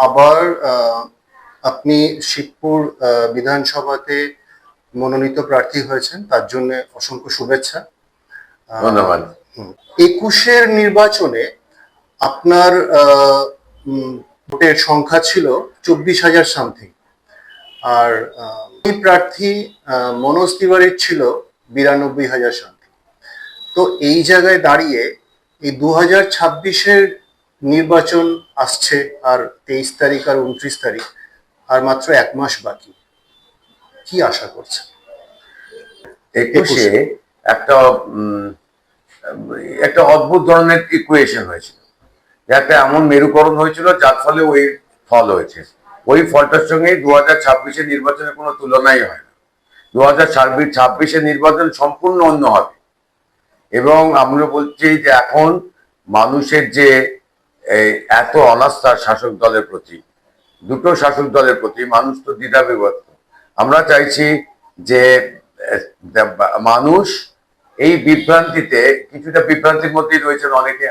আবার আপনি শিবপুর বিধানসভাতে মনোনীত প্রার্থী হয়েছেন, তার জন্য অসংখ্য শুভেচ্ছা। ধন্যবাদ। 21-এর নির্বাচনে আপনার ভোটের সংখ্যা ছিল 24,000 সামথিং, আর এই প্রার্থী মনোজ তিওয়ারির ছিল 92,000 সামথিং। তো এই জায়গায় দাঁড়িয়ে এই 2026-এর নির্বাচন আসছে, আর 23 তারিখ আর 29 তারিখ, আর মাত্র 1 মাস বাকি। কি আশা করছেন? 21-এ একটা একটা অদ্ভুত ধরনের ইকুয়েশন হয়েছিল, একটা এমন মেরুকরণ হয়েছিল যার ফলে ওই ফল হয়েছে। ওই ফলটার সঙ্গে 2026-এর নির্বাচনের কোনো তুলনাই হয় না। 2026-এর নির্বাচন সম্পূর্ণ অন্য হবে। এবং আমরা বলছি যে এখন মানুষের যে এত অনাস্থা শাসক দলের প্রতি, দুটো শাসক দলের প্রতি মানুষ তো দ্বিধাবিভক্ত। আমরা চাইছি যে মানুষ এই বিভ্রান্তিতে, কিছুটা বিভ্রান্তির মধ্যেই রয়েছেন অনেকে।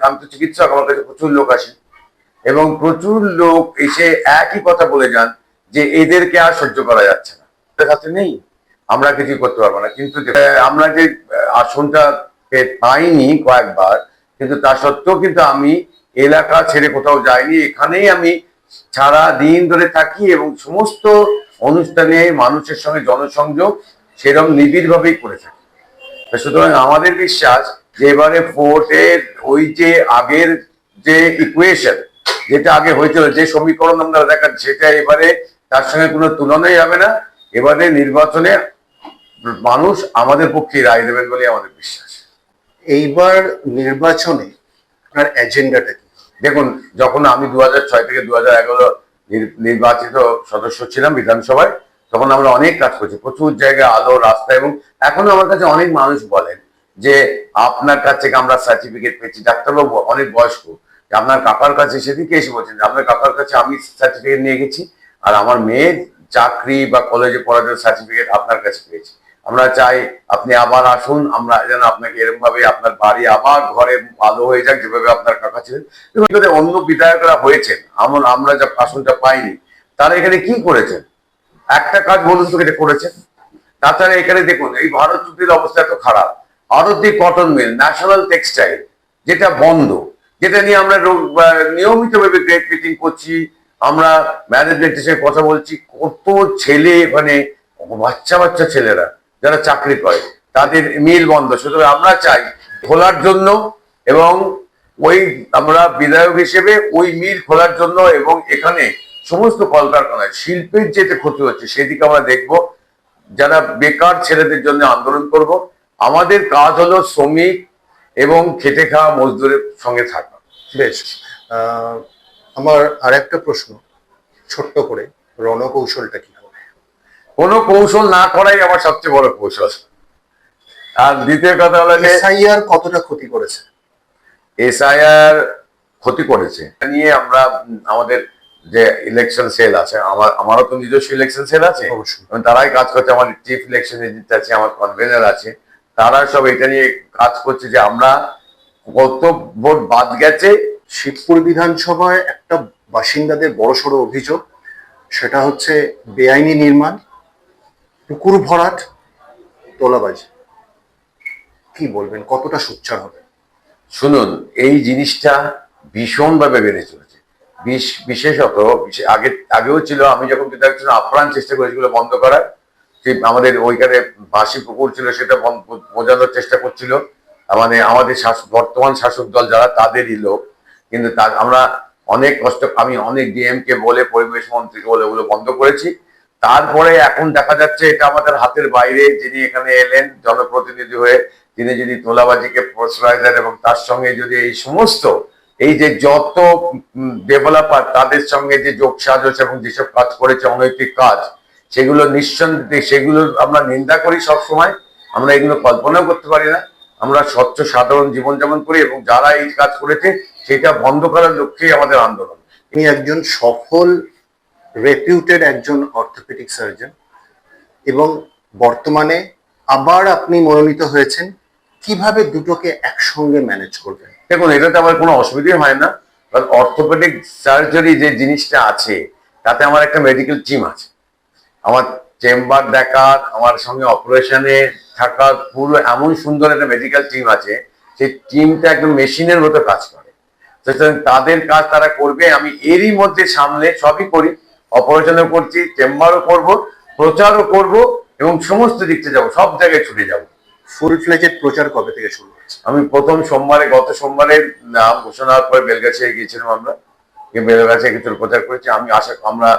আমি তো চিকিৎসক, আমার কাছে প্রচুর লোক আসে এবং প্রচুর লোক এসে একই কথা বলে যান যে এদেরকে আর সহ্য করা যাচ্ছে না, হাতে নেই, আমরা কিছু করতে পারবো না। কিন্তু আমরা যে আসনটা পাইনি কয়েকবার, কিন্তু তা সত্ত্বেও কিন্তু আমি এলাকা ছেড়ে কোথাও যাইনি। এখানেই আমি সারা দিন ধরে থাকি এবং সমস্ত অনুষ্ঠানে মানুষের সঙ্গে জনসংযোগ সেরকম নিবিড় ভাবেই করে থাকি। সুতরাং আমাদের বিশ্বাস যে এবারে ভোটের ওই যে আগের যে ইকুয়েশন, যেটা আগে হয়েছিল, যে সমীকরণ আমরা দেখাচ্ছি, সেটা এবারে তার সঙ্গে কোনো তুলনাই হবে না। এবারে নির্বাচনে মানুষ আমাদের পক্ষে রায় দেবেন বলে আমাদের বিশ্বাস। এইবার নির্বাচনে আপনার এজেন্ডাটা কি? দেখুন, যখন আমি 2006 থেকে 2011 নির্বাচিত সদস্য ছিলাম বিধানসভায়, তখন আমরা অনেক কাজ করছি, প্রচুর জায়গায় আলো রাস্তা। এবং এখনো আমার কাছে অনেক মানুষ বলেন যে আপনার কাছ থেকে আমরা সার্টিফিকেট পেয়েছি। ডাক্তারবাবু অনেক বয়স্ক, আপনার কাকার কাছে, সেদিকে এসে বলছেন যে আপনার কাকার কাছে আমি সার্টিফিকেট নিয়ে গেছি, আর আমার মেয়ের চাকরি বা কলেজে পড়ার জন্য সার্টিফিকেট আপনার কাছে পেয়েছি। আমরা চাই আপনি আবার আসুন, আমরা যেন আপনাকে এরকম ভাবে আপনার বাড়ি আবার ঘরে আলো হয়ে যাক, যেভাবে আপনার কাকা ছিলেন। অন্য বিধায়করা হয়েছেন, আমরা যা আসনটা পাইনি, তারা এখানে কি করেছেন? একটা কাজ বলুন তো এটা করেছেন? তাছাড়া এখানে দেখুন, এই ভারত চুক্তির অবস্থা এত খারাপ। আরতি কটন মিল, ন্যাশনাল টেক্সটাইল, যেটা বন্ধ, যেটা নিয়ে আমরা নিয়মিতভাবে গ্রেড মিটিং করছি, আমরা ম্যানেজমেন্টের সাথে কথা বলছি। কত ছেলে, মানে বাচ্চা বাচ্চা ছেলেরা যারা চাকরি করে, তাদের মিল বন্ধ। সুতরাং আমরা চাই খোলার জন্য, এবং ওই আমরা বিধায়ক হিসেবে ওই মিল খোলার জন্য, এবং এখানে সমস্ত কলকারখানায় শিল্পের যেতে ক্ষতি হচ্ছে সেদিকে আমরা দেখব। যারা বেকার ছেলেদের জন্য আন্দোলন করব। আমাদের কাজ হলো শ্রমিক এবং খেটে খাওয়া মজদুরের সঙ্গে থাকা। বেশ, আমার আর একটা প্রশ্ন, ছোট্ট করে, রণকৌশলটা কি হবে? কোনো কৌশল না করাই আমার সবচেয়ে বড় কৌশল। আর দ্বিতীয় কথা হলো যে এসআইআর কতটা ক্ষতি করেছে? এসআইআর ক্ষতি করেছে নিয়ে আমরা আমাদের যে ইলেকশন সেল আছে, আমারও তো নিজস্ব ইলেকশন সেল আছে, তারাই কাজ করছে। আমার চিফ ইলেকশন এজেন্ট আছে, আমার কনভেনার আছে, তারা সব এটা নিয়ে কাজ করছে যে আমরা কত ভোট বাদ গেছে। শিবপুর বিধানসভায় একটা বাসিন্দাদের বড়সড় অভিযোগ, সেটা হচ্ছে বেআইনি নির্মাণ, পুকুর ভরাট, তোলাবাজি। কি বলবেন, কতটা সোচ্চার হবে? শুনুন, এই জিনিসটা ভীষণভাবে বেড়ে চলেছে। বিশেষত আগেও ছিল, আমি যখন বিধায়ক ছিলাম আপ্রাণ চেষ্টা করেছিল বন্ধ করার। আমাদের ওইখানে বাসি পুকুর ছিল, সেটা বোঝানোর চেষ্টা করছিল মানে আমাদের বর্তমান শাসক দল যারা, তাদেরই লোক। কিন্তু আমরা অনেক কষ্ট, আমি অনেক ডিএম কে বলে, পরিবেশ মন্ত্রীকে বলে ওগুলো বন্ধ করেছি। তারপরে এখন দেখা যাচ্ছে এটা আমাদের হাতের বাইরে। যিনি এখানে এলেন জনপ্রতিনিধি হয়ে, তিনি যদি তোলাবাজিকে প্রশ্রয় দেন এবং তার সঙ্গে যদি এই সমস্ত এই যে যত ডেভেলপার তাদের সঙ্গে যে যোগ সাজস এবং যেসব কাজ করেছে অনৈতিক কাজ, সেগুলো নিঃসন্দেহে সেগুলো আমরা নিন্দা করি সব সময়। আমরা এগুলো কল্পনাও করতে পারি না। আমরা স্বচ্ছ সাধারণ জীবনযাপন করি এবং যারা এই কাজ করেছে সেটা বন্ধ করার লক্ষ্যেই আমাদের আন্দোলন। তিনি একজন সফল রেপিউটেড একজন অর্থোপেডিক সার্জন, এবং বর্তমানে আবার আপনি মনোনীত হয়েছেন। কিভাবে দুটোকে একসঙ্গে ম্যানেজ করবেন? দেখুন, এটাতে আমার কোনো অসুবিধাই হয় না। কারণ অর্থোপেডিক সার্জারি যে জিনিসটা আছে তাতে আমার একটা মেডিকেল টিম আছে, আমার চেম্বার দেখার, আমার সঙ্গে অপারেশনে থাকার পুরো এমন সুন্দর একটা মেডিকেল টিম আছে, সেই টিমটা একদম মেশিনের মতো কাজ করে। সুতরাং তাদের কাজ তারা করবে, আমি এরই মধ্যে সামলে সবই করি, অপারেশনও করছি, চেম্বারও করব, প্রচারও করব এবং সমস্ত দিকতে যাব, সব জায়গায় ছুটে যাব। ফুল ফ্লেজেড প্রচার কবে থেকে শুরু হচ্ছে? আমি প্রথম সোমবারে, গত সোমবারে নাম ঘোষণা হওয়ার পরে বেলগাছিয়া গিয়েছিলাম, আমরা বেলগাছিয়া কিছু প্রচার করেছি। আমি আমরা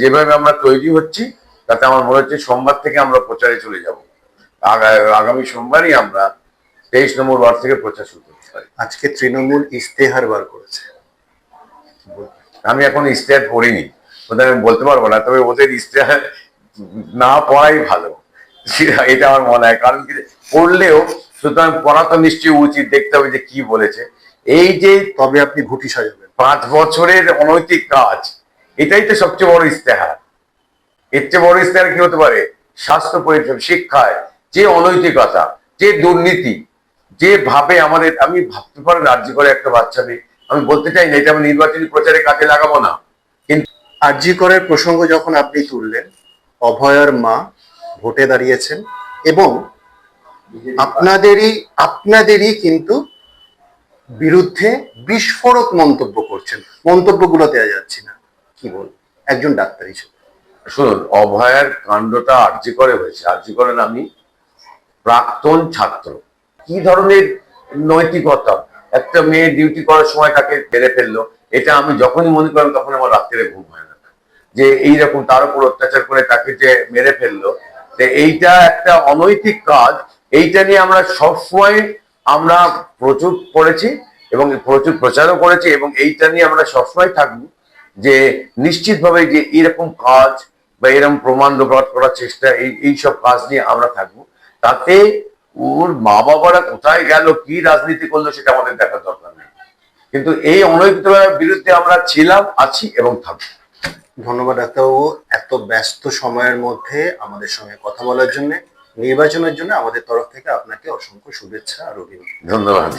যেভাবে আমরা তৈরি হচ্ছি তাতে আমার মনে হচ্ছে সোমবার থেকে আমরা প্রচারে চলে যাব। আগামী সোমবারই আমরা 23 নম্বর ওয়ার্ড থেকে প্রচার শুরু করতে পারি। আজকে তৃণমূল ইস্তেহার বার করেছে, আমি এখন ইশতেহার পড়িনি, ওদের আমি বলতে পারবো না, তবে ওদের ইশতেহার না পড়াই ভালো, এটা আমার মনে হয়। কারণ কি, পড়লেও সুতরাং পড়া তো নিশ্চয়ই উচিত, দেখতে হবে যে কি বলেছে। এই যে তবে আপনি ঘুঁটি সাজাবেন। 5 বছরের অনৈতিক কাজ, এটাই তো সবচেয়ে বড় ইশতেহার। এর চেয়ে বড় ইশতেহার কি হতে পারে? স্বাস্থ্য পরিষেবা, শিক্ষায় যে অনৈতিকতা, যে দুর্নীতি, যে ভাবে আমাদের, আমি ভাবতে পারি রাজ্য করে একটা বাচ্চা মেয়ে, আমি বলতে চাই না এটা আমি নির্বাচনী প্রচারে কাজে লাগাবো না, কিন্তু আরজি করের প্রসঙ্গ যখন আপনি তুললেন, অভয়ার মা ভোটে দাঁড়িয়েছেন এবং আপনাদেরই কিন্তু বিরুদ্ধে বিস্ফোরক মন্তব্য করছেন, মন্তব্যগুলো দেওয়া যাচ্ছে না, কি বল একজন ডাক্তার হিসেবে? শুনুন, অভয়ার কাণ্ডটা আরজি করে হয়েছে। আরজি করেন আমি প্রাক্তন ছাত্র, কি ধরনের নৈতিকতা, একটা মেয়ে ডিউটি করার সময় তাকে মেরে ফেললো, এটা আমি যখনই মনে করলাম তখন আমার রাত্রে ঘুম হয় না, যে এইরকম তার উপর অত্যাচার করে তাকে যে মেরে ফেললো, এইটা একটা অনৈতিক কাজ। এইটা নিয়ে আমরা সবসময় আমরা প্রচুর পড়েছি এবং প্রচুর প্রচারও করেছি, এবং এইটা নিয়ে আমরা সবসময় থাকবো যে নিশ্চিতভাবে যে এরকম কাজ বা এরকম প্রমাণ লোপাট করার চেষ্টা, এইসব কাজ নিয়ে আমরা থাকবো। তাতে ওর মা বাবারা কোথায় গেল, কি রাজনীতি করলো, সেটা আমাদের দেখার দরকার নেই, কিন্তু এই অনৈতিকতার বিরুদ্ধে আমরা ছিলাম, আছি এবং থাকবো। ধন্যবাদ ডাক্তারবাবু, এত ব্যস্ত সময়ের মধ্যে আমাদের সঙ্গে কথা বলার জন্য। নির্বাচনের জন্য আমাদের তরফ থেকে আপনাকে অসংখ্য শুভেচ্ছা আর অভিনন্দন। ধন্যবাদ।